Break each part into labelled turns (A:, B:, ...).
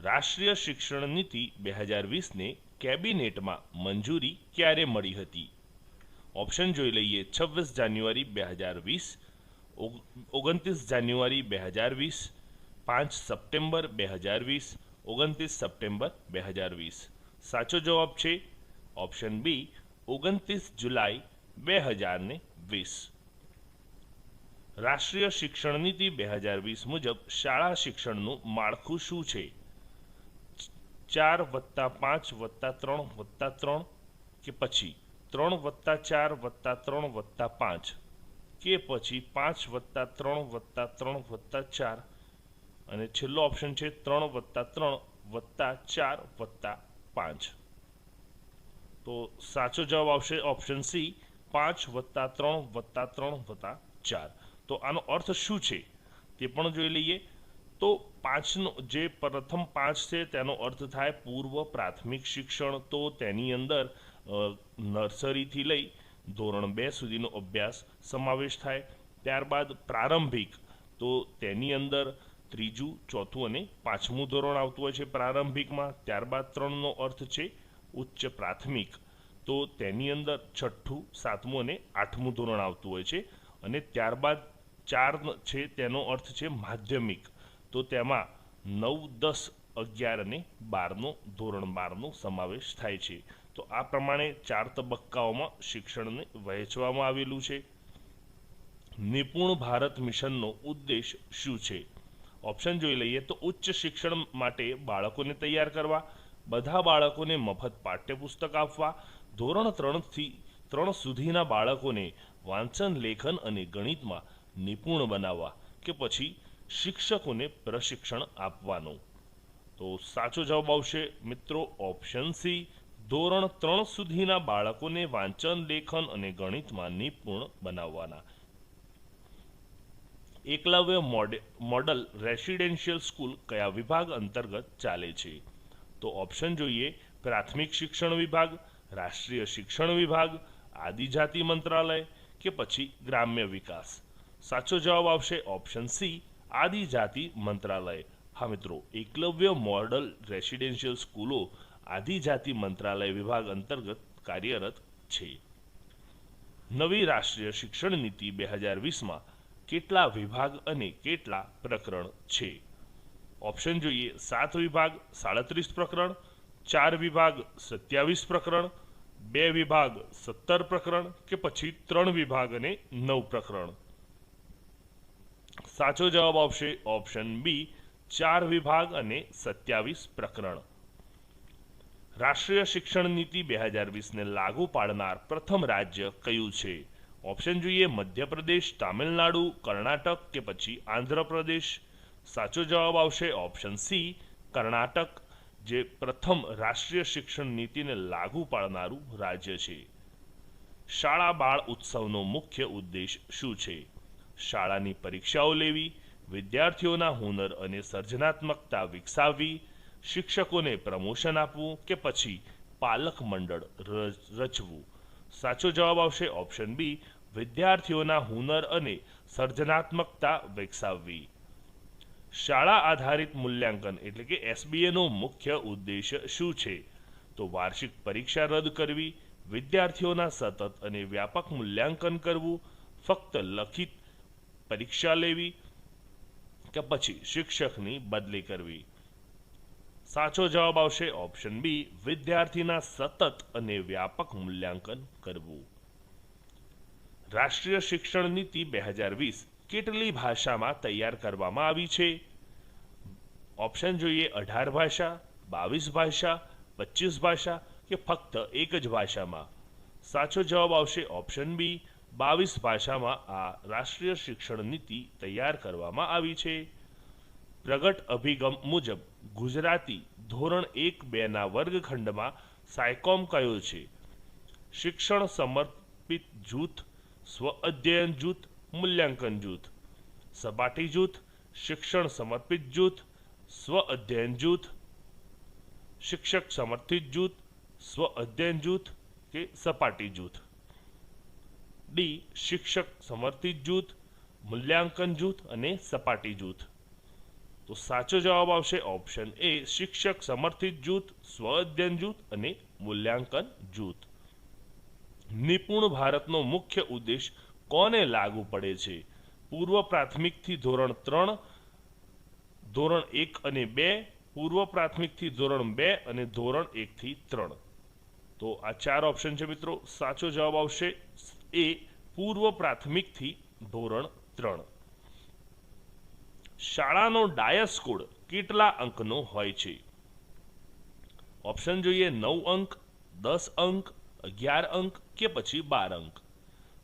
A: રાષ્ટ્રીય શિક્ષણ નીતિ 2020ને કેબિનેટમાં મંજૂરી ક્યારે મળી હતી? ઓપ્શન જોઈ લઈએ. 26 જાન્યુઆરી 2020, 29 જાન્યુઆરી 2020, 5 સપ્ટેમ્બર 2020, 29 સપ્ટેમ્બર 2020. સાચો જવાબ છે ઓપ્શન બી, 29 જુલાઈ 2020. રાષ્ટ્રીય શિક્ષણ નીતિ 2020 મુજબ શાળા શિક્ષણનું માળખું શું છે? 4+5+3+3 કે પછી 3+4+3+5 કે પછી 5+3+3+4 અને છેલ્લો ઓપ્શન છે 3+3+4+5. તો સાચો જવાબ આવશે ઓપ્શન સી, 5+3+3+4. તો આનો અર્થ શું છે તે પણ જોઈ લઈએ. તો 5નો જે પ્રથમ 5 છે તેનો અર્થ થાય પૂર્વ પ્રાથમિક શિક્ષણ. તો તેની અંદર નર્સરીથી લઈ ધોરણ 2 સુધીનો અભ્યાસ સમાવેશ થાય. ત્યારબાદ પ્રારંભિક, તો તેની અંદર 3જું, 4થું અને 5મું ધોરણ આવતું હોય છે પ્રારંભિકમાં. ત્યારબાદ 3નો અર્થ છે ઉચ્ચ પ્રાથમિક, તો તેની અંદર 6ઠું, 7મું અને 8મું ધોરણ આવતું હોય છે. અને ત્યારબાદ 4 છે તેનો અર્થ છે માધ્યમિક, તો તેમાં 9, 10, 11 અને 12નો ધોરણ 12નો સમાવેશ થાય છે. તો આ પ્રમાણે 4 તબક્કાઓમાં શિક્ષણને વહેંચવામાં આવેલું છે. નિપુણ ભારત મિશનનો ઉદ્દેશ શું છે? ઓપ્શન જોઈ લઈએ. તો ઉચ્ચ શિક્ષણ માટે બાળકોને તૈયાર કરવા, બધા બાળકોને મફત પાઠ્યપુસ્તક આપવા, ધોરણ 3 સુધીના બાળકોને વાંચન, લેખન અને ગણિતમાં નિપુણ બનાવવા, કે પછી શિક્ષકોને પ્રશિક્ષણ આપવાનું. તો સાચો જવાબ આવશે મિત્રો ઓપ્શન સી, ધોરણ 3 સુધીના બાળકોને વાંચન, લેખન અને ગણિતમાં નિપુણ બનાવવાના. એકલવ્ય મોડલ રેસિડેન્શિયલ સ્કૂલ કયા વિભાગ અંતર્ગત ચાલે છે? તો ઓપ્શન જોઈએ. પ્રાથમિક શિક્ષણ વિભાગ, રાષ્ટ્રીય શિક્ષણ વિભાગ, આદિજાતિ મંત્રાલય કે પછી ગ્રામ્ય વિકાસ. સાચો જવાબ આવશે ઓપ્શન સી, આદિજાતિ મંત્રાલય. હા મિત્રો, એકલવ્ય મોડલ રેસિડેન્શિયલ સ્કૂલો આદિજાતિ મંત્રાલય વિભાગ અંતર્ગત કાર્યરત છે. નવી રાષ્ટ્રીય શિક્ષણ નીતિ 2020માં કેટલા વિભાગ અને કેટલા પ્રકરણ છે? ઓપ્શન જોઈએ. 7 વિભાગ 37 પ્રકરણ, 4 વિભાગ 27 પ્રકરણ, 2 વિભાગ 17 પ્રકરણ કે પછી 3 વિભાગ અને 9 પ્રકરણ. સાચો જવાબ આવશે ઓપ્શન બી, 4 વિભાગ અને 27 પ્રકરણ. રાષ્ટ્રીય શિક્ષણ નીતિ 2020ને લાગુ પાડનાર પ્રથમ રાજ્ય કયું છે? ઓપ્શન જોઈએ. મધ્યપ્રદેશ, તામિલનાડુ, કર્ણાટક કે પછી આંધ્રપ્રદેશ. સાચો જવાબ આવશે ઓપ્શન સી, કર્ણાટક, જે પ્રથમ રાષ્ટ્રીય શિક્ષણ નીતિને લાગુ પાડનારું રાજ્ય છે. શાળા બાળ ઉત્સવનો મુખ્ય ઉદ્દેશ શું છે? શાળાની પરીક્ષાઓ લેવી, વિદ્યાર્થીઓના હુનર અને સર્જનાત્મકતા વિકસાવવી, શિક્ષકોને પ્રમોશન આપવું કે પછી પાલક મંડળ રચવું. સાચો જવાબ આવશે ઓપ્શન બી, વિદ્યાર્થીઓના હુનર અને સર્જનાત્મકતા વિકસાવવી. શાળા આધારિત મૂલ્યાંકન એટલે કે એસબીએનો મુખ્ય ઉદ્દેશ્ય શું છે? તો વાર્ષિક પરીક્ષા રદ કરવી, વિદ્યાર્થીઓના સતત અને વ્યાપક મૂલ્યાંકન કરવું, ફક્ત લખિત પરીક્ષા લેવી કે પછી શિક્ષકની બદલી કરવી. સાચો જવાબ આવશે ઓપ્શન બી, વિદ્યાર્થીના સતત અને વ્યાપક મૂલ્યાંકન કરવું. રાષ્ટ્રીય શિક્ષણ નીતિ 2020 કેટલી ભાષામાં તૈયાર કરવામાં આવી છે? ઓપ્શન જોઈએ. 18 ભાષા, 22 ભાષા, 25 ભાષા કે ફક્ત એક જ ભાષામાં. સાચો જવાબ આવશે ઓપ્શન બી, 22 ભાષામાં આ રાષ્ટ્રીય શિક્ષણ નીતિ તૈયાર કરવામાં આવી છે. પ્રગટ અભિગમ મુજબ ગુજરાતી ધોરણ 1-2ના વર્ગખંડમાં સાયકોમ કયો છે? શિક્ષણ સમર્પિત જૂથ, સ્વ અધ્યયન જૂથ, મૂલ્યાંકન જૂથ. સપાટી જૂથ, શિક્ષણ સમર્પિત જૂથ, સ્વ અધ્યયન જૂથ, શિક્ષક સમર્થિત જૂથ, સ્વ અધ્યયન જૂથ કે સપાટી જૂથ. ડી. શિક્ષક સમર્થિત જૂથ, મૂલ્યાંકન જૂથ અને સપાટી જૂથ. તો સાચો જવાબ આવશે ઓપ્શન એ, શિક્ષક સમર્થિત જૂથ, સ્વ અધ્યયન જૂથ અને મૂલ્યાંકન જૂથ. નિપુણ ભારતનો મુખ્ય ઉદ્દેશ કોને લાગુ પડે છે? પૂર્વ પ્રાથમિકથી ધોરણ 3, ધોરણ 1 અને 2, પૂર્વ પ્રાથમિકથી ધોરણ 2 અને ધોરણ 1 થી 3. તો આ 4 ઓપ્શન છે મિત્રો. સાચો જવાબ આવશે એ, પૂર્વ પ્રાથમિકથી ધોરણ 3. શાળાનો ડાયસ કોડ કેટલા અંકનો હોય છે? ઓપ્શન જોઈએ 9 અંક, 10 અંક, 11 અંક કે પછી 12 અંક.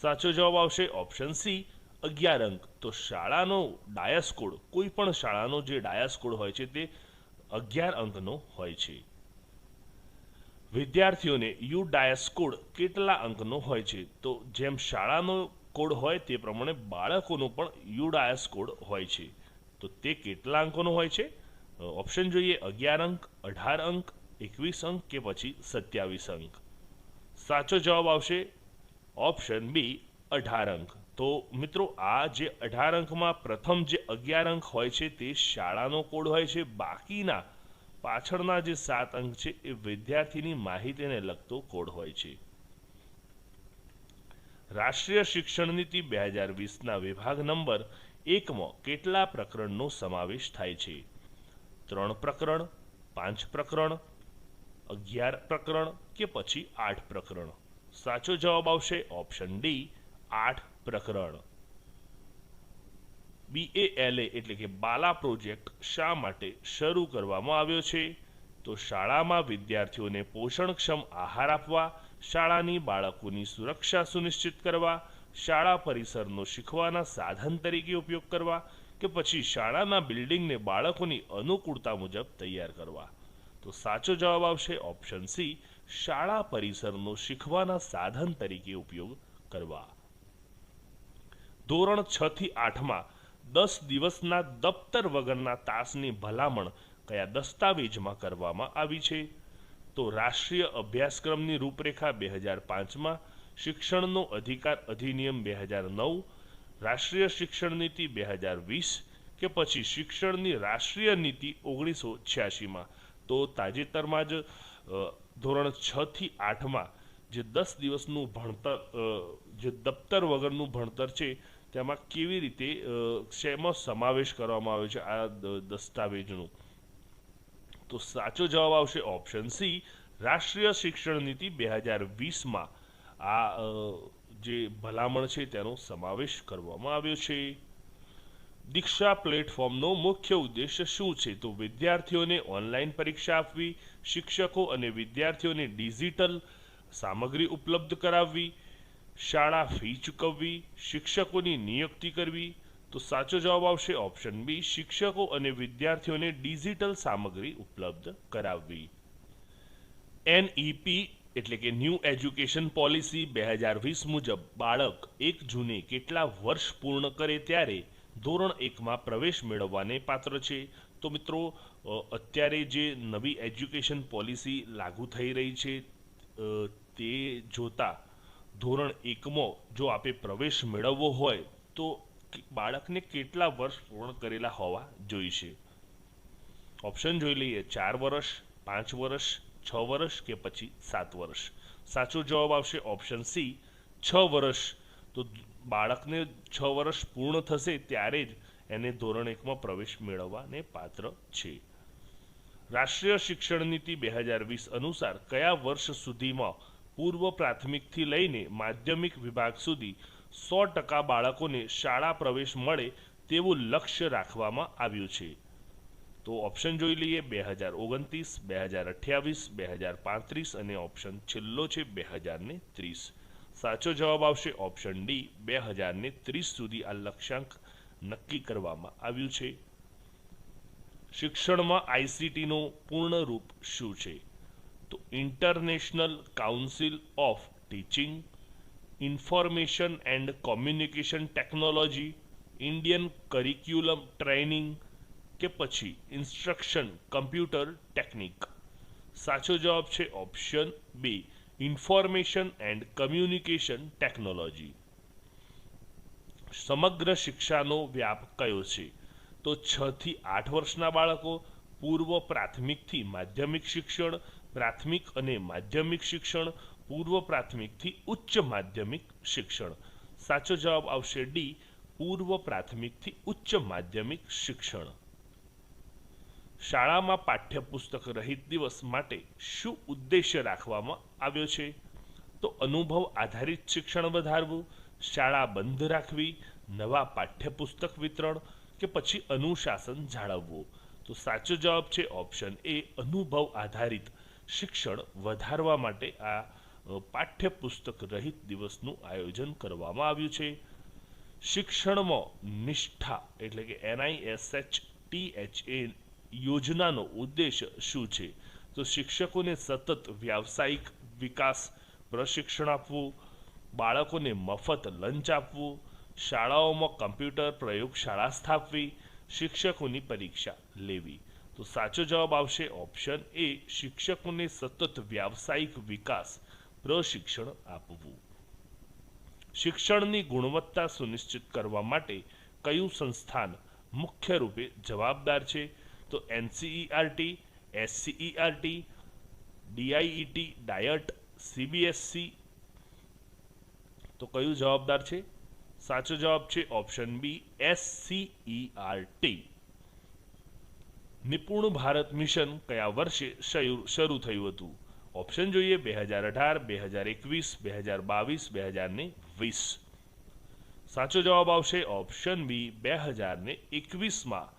A: સાચો જવાબ આવશે ઓપ્શન સી, 11 અંક. તો શાળાનો ડાયસ કોડ, કોઈ પણ શાળાનો જે ડાયસ કોડ હોય છે તે 11 અંકનો હોય છે. વિદ્યાર્થીઓને યુ ડાયસ કોડ કેટલા અંકનો હોય છે? તો જેમ શાળાનો કોડ હોય તે પ્રમાણે બાળકોનો પણ યુ ડાયસ કોડ હોય છે. તો તે કેટલા અંકોનો હોય છે? ઓપ્શન જોઈએ 11 અંક, 18 અંક, 21 અંક કે પછી 27 અંક. સાચો જવાબ આવશે ઓપ્શન બી, 18 અંક. તો મિત્રો આ જે 18 અંકમાં પ્રથમ જે 11 અંક હોય છે તે શાળાનો કોડ હોય છે, બાકીના પાછળના જે 7 અંક છે એ વિદ્યાર્થીની માહિતીને લગતો કોડ હોય છે. રાષ્ટ્રીય શિક્ષણ નીતિ 2020ના વિભાગ નંબર 1માં કેટલા પ્રકરણનો સમાવેશ થાય છે? 3 પ્રકરણ, 5 પ્રકરણ, 11 પ્રકરણ કે પછી 8 પ્રકરણ. સાચો જવાબ આવશે ઓપ્શન ડી, 8 પ્રકરણ. BALA એટલે કે બાલા પ્રોજેક્ટ શા માટે શરૂ કરવામાં આવ્યો છે? તો શાળામાં વિદ્યાર્થીઓને પોષણક્ષમ આહાર આપવા, શાળાની બાળકોની સુરક્ષા સુનિશ્ચિત કરવા, શાળા પરિસરનો શીખવાના સાધન તરીકે ઉપયોગ કરવા કે પછી શાળાના બિલ્ડિંગને બાળકોની અનુકૂળતા મુજબ તૈયાર કરવા. તો સાચો જવાબ આવશે ઓપ્શન સી, શાળા પરિસરનો શીખવાના સાધન તરીકે ઉપયોગ કરવા. ધોરણ 6 થી 8માં 10 દિવસના દફતર વગરના તાસની ભલામણ કયા દસ્તાવેજમાં કરવામાં આવી છે? તો રાષ્ટ્રીય અભ્યાસક્રમની રૂપરેખા 2005માં, શિક્ષણનો અધિકાર અધિનિયમ 2009, રાષ્ટ્રીય શિક્ષણ નીતિ 2020 કે પછી શિક્ષણની રાષ્ટ્રીય નીતિ 1986માં. તો તાજેતરમાં જ ધોરણ 6 થી 8માં જે 10 દિવસનું ભણતર, જે દફતર વગરનું ભણતર છે તેમાં કેવી રીતે શેમાં સમાવેશ કરવામાં આવ્યો છે આ દસ્તાવેજનું? તો સાચો જવાબ આવશે ઓપ્શન સી, રાષ્ટ્રીય શિક્ષણ નીતિ 2020માં આ જે ભલામણ છે તેનો સમાવેશ કરવામાં આવ્યો છે. દીક્ષા પ્લેટફોર્મનો મુખ્ય ઉદ્દેશ શું છે? તો વિદ્યાર્થીઓને ઓનલાઈન પરીક્ષા આપવી, શિક્ષકો અને વિદ્યાર્થીઓને ડિજિટલ સામગ્રી ઉપલબ્ધ કરાવવી, શાળા ફી ચૂકવવી, શિક્ષકોની નિયુક્તિ કરવી. તો સાચો જવાબ આવશે ઓપ્શન બી, શિક્ષકો અને વિદ્યાર્થીઓને ડિજિટલ સામગ્રી ઉપલબ્ધ કરાવવી. NEP એટલે કે ન્યૂ એજ્યુકેશન પોલિસી 2020 મુજબ બાળક 1 જૂને કેટલા વર્ષ પૂર્ણ કરે ત્યારે ધોરણ 1માં પ્રવેશ મેળવવાને પાત્ર છે? તો મિત્રો અત્યારે જે નવી એજ્યુકેશન પોલિસી લાગુ થઈ રહી છે તે જોતા ધોરણ 1માં જો આપે પ્રવેશ મેળવવો હોય તો બાળકને કેટલા વર્ષ પૂર્ણ કરેલા હોવા જોઈશે? ઓપ્શન જોઈ લઈએ 4 વર્ષ, 5 વર્ષ, 6 વર્ષ કે પછી 7 વર્ષ. સાચો જવાબ આવશે ઓપ્શન સી, 6 વર્ષ. તો બાળકને 6 વર્ષ પૂર્ણ થશે ત્યારે જ એને ધોરણ 1માં પ્રવેશ મેળવવાને પાત્ર છે. રાષ્ટ્રીય શિક્ષણ નીતિ 2020 અનુસાર કયા વર્ષ સુધીમાં પૂર્વ પ્રાથમિકથી લઈને માધ્યમિક વિભાગ સુધી 100% બાળકોને શાળા પ્રવેશ મળે તેવું લક્ષ્ય રાખવામાં આવ્યું છે? તો ઓપ્શન જોઈ લઈએ 2029, 2028, 2035 અને ઓપ્શન છેલ્લો છે 2030. સાચો જવાબ આવશે ઓપ્શન ડી, 2030 સુધી આ લક્ષ્યાંક નક્કી કરવામાં આવ્યું છે. શિક્ષણમાં ICTનું પૂર્ણ રૂપ શું છે? તો international council of teaching, information and communication technology, Indian curriculum training કે પછી ઇન્સ્ટ્રક્શન કમ્પ્યુટર ટેકનિક. સાચો જવાબ છે option B, information and communication technology. સમગ્ર શિક્ષાનો વ્યાપ કયો છે? તો તો 6 થી 8 વર્ષના બાળકો, પૂર્વ પ્રાથમિકથી માધ્યમિક શિક્ષણ, પ્રાથમિક અને માધ્યમિક શિક્ષણ, પૂર્વ પ્રાથમિકથી ઉચ્ચ માધ્યમિક શિક્ષણ. સાચો જવાબ આવશે ડી, પૂર્વ પ્રાથમિકથી ઉચ્ચ માધ્યમિક શિક્ષણ. શાળામાં પાઠ્યપુસ્તક રહિત દિવસ માટે શું ઉદ્દેશ્ય રાખવામાં આવ્યો છે? તો અનુભવ આધારિત શિક્ષણ વધારવું, શાળા બંધ રાખવી, નવા પાઠ્યપુસ્તક વિતરણ કે પછી અનુશાસન જાળવવું. તો સાચો જવાબ છે ઓપ્શન એ, અનુભવ આધારિત શિક્ષણ વધારવા માટે આ પાઠ્યપુસ્તક રહિત દિવસનું આયોજન કરવામાં આવ્યું છે. શિક્ષણમાં નિષ્ઠા એટલે કે NISHTHA યોજનાનો ઉદ્દેશ શું છે? તો શિક્ષકોને સતત વ્યાવસાયિક વિકાસ પ્રશિક્ષણ આપવું, બાળકોને મફત લંચ આપવું, શાળાઓમાં કમ્પ્યુટર પ્રયોગશાળા સ્થાપવી, શિક્ષકોની પરીક્ષા લેવી. તો સાચો જવાબ આવશે ઓપ્શન એ, શિક્ષકોને સતત વ્યાવસાયિક વિકાસ પ્રશિક્ષણ આપવું. શિક્ષણની ગુણવત્તા સુનિશ્ચિત કરવા માટે કયું સંસ્થાન મુખ્ય રૂપે જવાબદાર છે? તો NCERT, SCERT, DIET, diet, CBSE. તો કયું જવાબદાર છે? સાચો જવાબ છે ઓપ્શન બી, SCERT. નિપુણ ભારત મિશન કયા વર્ષે શરૂ થયું હતું? ઓપ્શન જોઈએ 2018, 2021, 2022, 2020. સાચો જવાબ આવશે ઓપ્શન બી, 2021માં